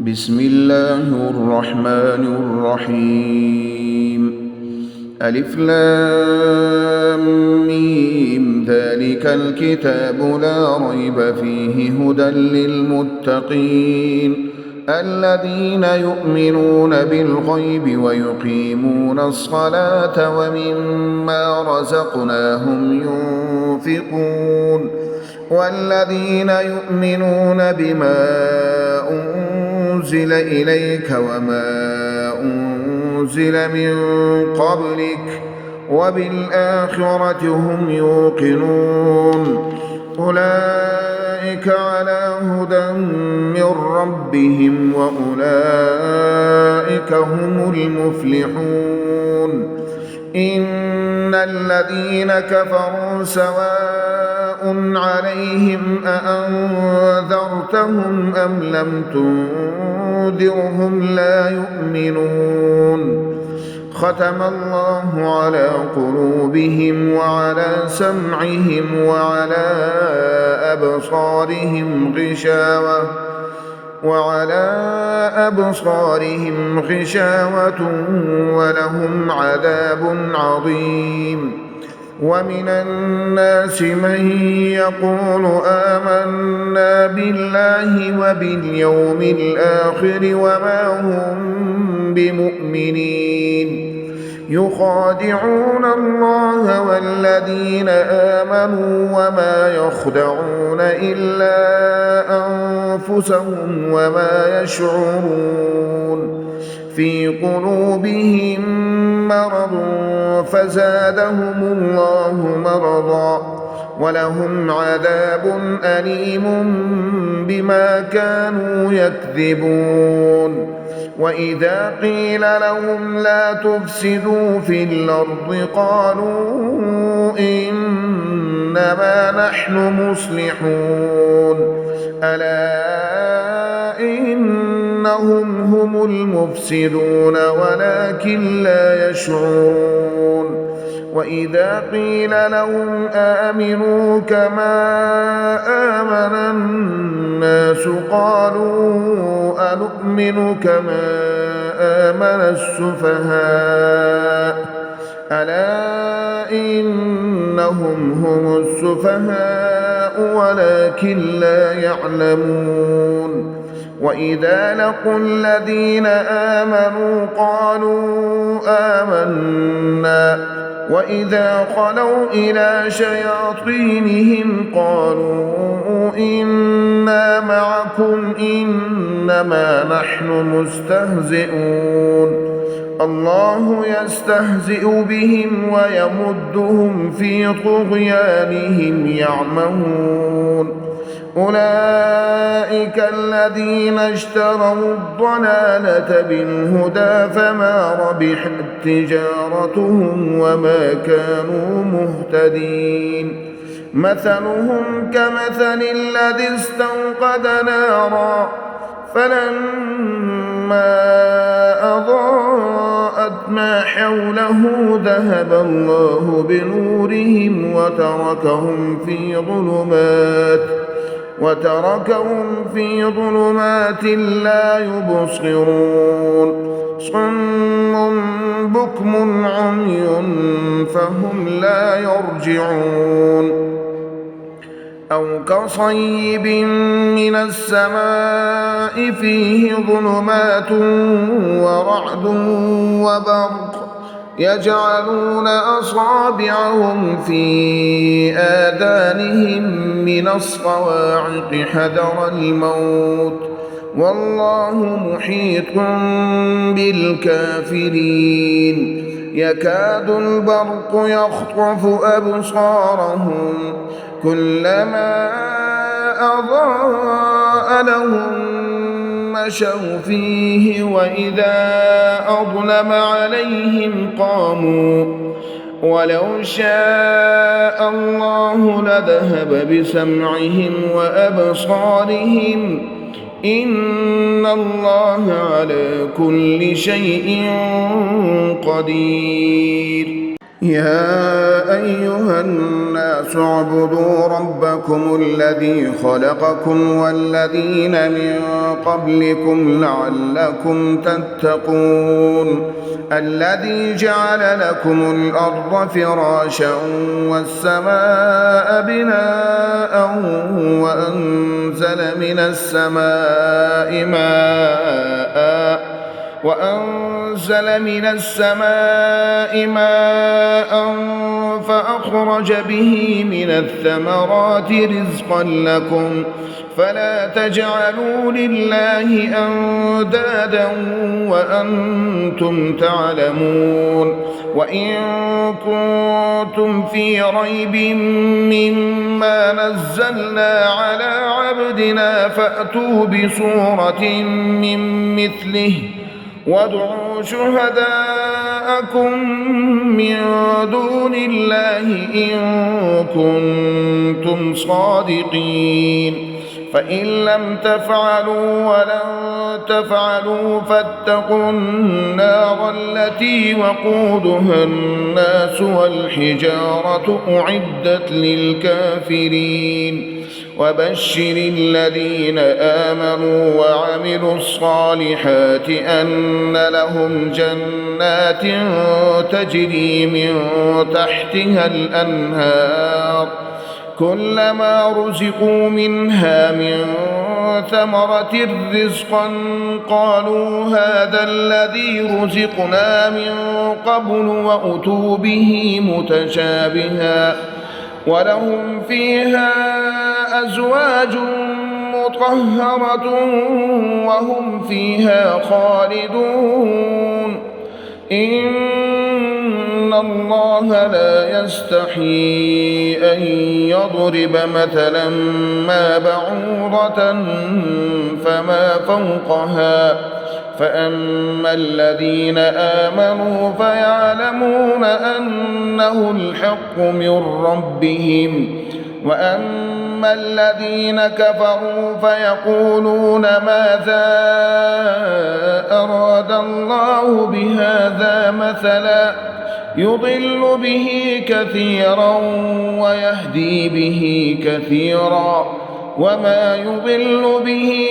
بسم الله الرحمن الرحيم. ألف لام ميم، ذلك الكتاب لا ريب فيه هدى للمتقين الذين يؤمنون بالغيب ويقيمون الصلاة ومما رزقناهم ينفقون والذين يؤمنون بما أنزل إليك وما أنزل من قبلك وبالآخرة هم يوقنون أولئك على هدى من ربهم وأولئك هم المفلحون. إن الذين كفروا سواء عليهم أأنذرتهم أم لم تنذرهم لا يؤمنون. ختم الله على قلوبهم وعلى سمعهم وعلى أبصارهم غشاوة ولهم عذاب عظيم. ومن الناس من يقول آمنا بالله وباليوم الآخر وما هم بمؤمنين يخادعون الله والذين آمنوا وما يخدعون إلا أنفسهم وما يشعرون. في قلوبهم مرض فزادهم الله مرضا ولهم عذاب أليم بما كانوا يكذبون. وإذا قيل لهم لا تفسدوا في الأرض قالوا إنما نحن مصلحون ألا إنهم هم المفسدون ولكن لا يشعرون. وإذا قيل لهم آمنوا كما آمن الناس قالوا أنؤمن كما آمن السفهاء ألا إنهم هم السفهاء ولكن لا يعلمون. وإذا لقوا الذين آمنوا قالوا آمنا وإذا خلوا إلى شياطينهم قالوا إنا معكم إنما نحن مستهزئون. الله يستهزئ بهم ويمدهم في طغيانهم يعمهون. أولئك الذين اشتروا الضلالة بالهدى فما ربحت تجارتهم وما كانوا مهتدين. مثلهم كمثل الذي استوقد نارا فلما أضاءت ما حوله ذهب الله بنورهم وتركهم في ظلمات لا يبصرون. صم بكم عمي فهم لا يرجعون. أو كصيب من السماء فيه ظلمات ورعد وبرق يجعلون أصابعهم في آذانهم من الصواعق حذر الموت والله محيط بالكافرين. يكاد البرق يخطف أبصارهم كلما أضاء لهم مشوا فيه وإذا أظلم عليهم قاموا ولو شاء الله لذهب بسمعهم وأبصارهم إن الله على كل شيء قدير. يا أيها الناس اعبدوا ربكم الذي خلقكم والذين من قبلكم لعلكم تتقون الذي جعل لكم الأرض فراشا والسماء بناء وأنزل من السماء ماء فأخرج به من الثمرات رزقا لكم فلا تجعلوا لله أندادا وأنتم تعلمون وإن كنتم في ريب مما نزلنا على عبدنا فأتوا بسورة من مثله وادعوا شهداءكم من دون الله إن كنتم صادقين فإن لم تفعلوا ولن تفعلوا فاتقوا النار التي وقودها الناس والحجارة أعدت للكافرين وبشر الذين آمنوا وعملوا الصالحات أن لهم جنات تجري من تحتها الأنهار كلما رزقوا منها من ثمرة رزقا قالوا هذا الذي رزقنا من قبل وأتوا به متشابها ولهم فيها أزواج مطهرة وهم فيها خالدون إن الله لا يستحيي أن يضرب مثلا ما بعوضة فما فوقها فأما الذين آمنوا فيعلمون أنه الحق من ربهم وأما الذين كفروا فيقولون ماذا أراد الله بهذا مثلا يضل به كثيرا ويهدي به كثيرا وما يضل به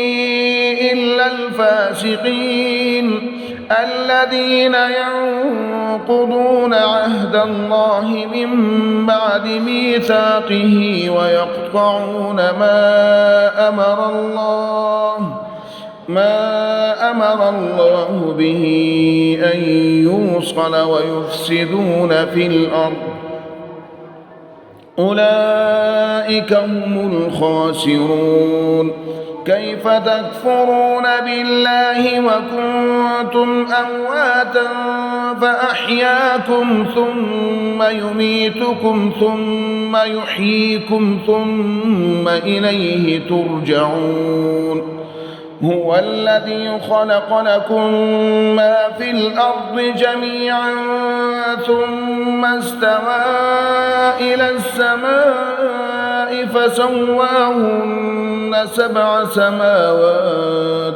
إلا الفاسقين الذين ينقضون عهد الله من بعد ميثاقه ويقطعون ما أمر الله به أن يوصل ويفسدون في الأرض أولئك هم الخاسرون كيف تكفرون بالله وكنتم أمواتا فأحياكم ثم يميتكم ثم يحييكم ثم إليه ترجعون هو الذي خلق لكم ما في الأرض جميعا ثم استوى إلى السماء فسواهن 7 سماوات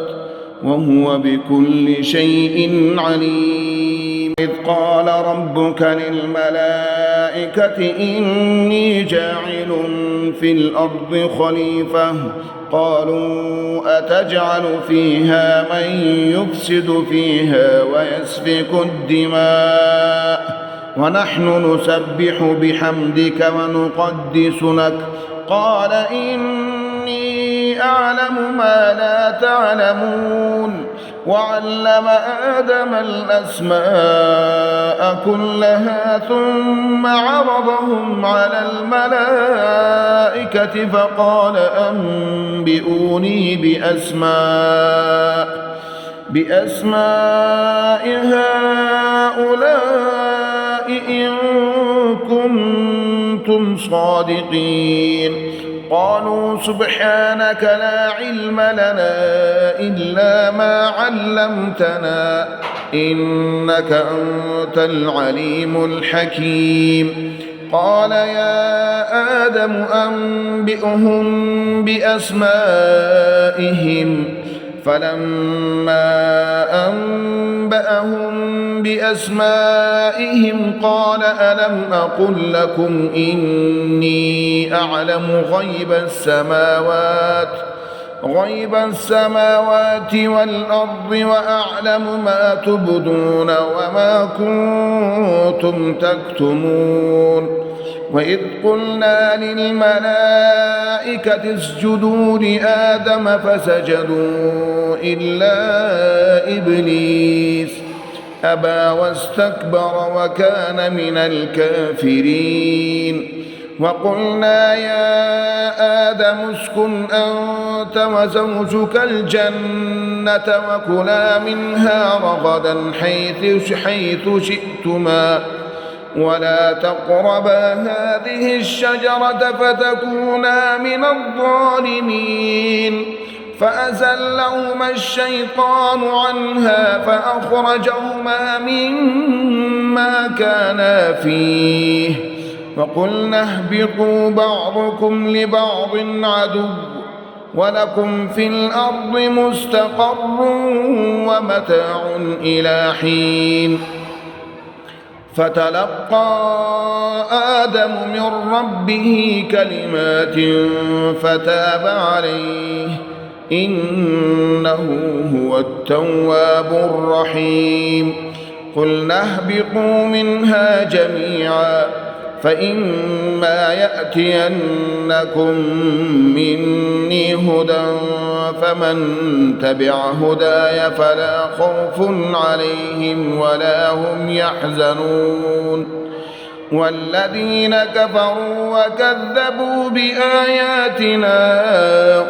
وهو بكل شيء عليم إذ قال ربك للملائكة إني جاعل في الأرض خليفة قالوا أتجعل فيها من يفسد فيها ويسفك الدماء ونحن نسبح بحمدك ونقدس لك قال إني أعلم ما لا تعلمون وعلم آدم الأسماء كلها ثم عرضهم على الملائكة فقال أنبئوني بأسماء هؤلاء إن كنتم صادقين قالوا سبحانك لا علم لنا إلا ما علمتنا إنك أنت العليم الحكيم قال يا آدم أنبئهم بأسمائهم فلما أنبأهم بأسمائهم قال ألم أقل لكم إني أعلم غيب السماوات والأرض وأعلم ما تبدون وما كنتم تكتمون وإذ قلنا للملائكة اسجدوا لآدم فسجدوا إلا إبليس أبى واستكبر وكان من الكافرين وقلنا يا آدم اسكن أنت وزوجك الجنة وكلا منها رغدا حيث شئتما ولا تقربا هذه الشجرة فتكونا من الظالمين فأزلهما الشيطان عنها فأخرجهما مما كانا فيه وقلنا اهبطوا بعضكم لبعض عدو ولكم في الأرض مستقر ومتاع إلى حين فتلقى آدم من ربه كلمات فتاب عليه إنه هو التواب الرحيم قلنا اهبطوا منها جميعا فإما يأتينكم مني هدى فمن تبع هداي فلا خوف عليهم ولا هم يحزنون والذين كفروا وكذبوا بآياتنا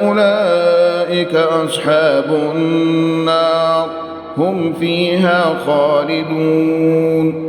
أولئك أصحاب النار هم فيها خالدون.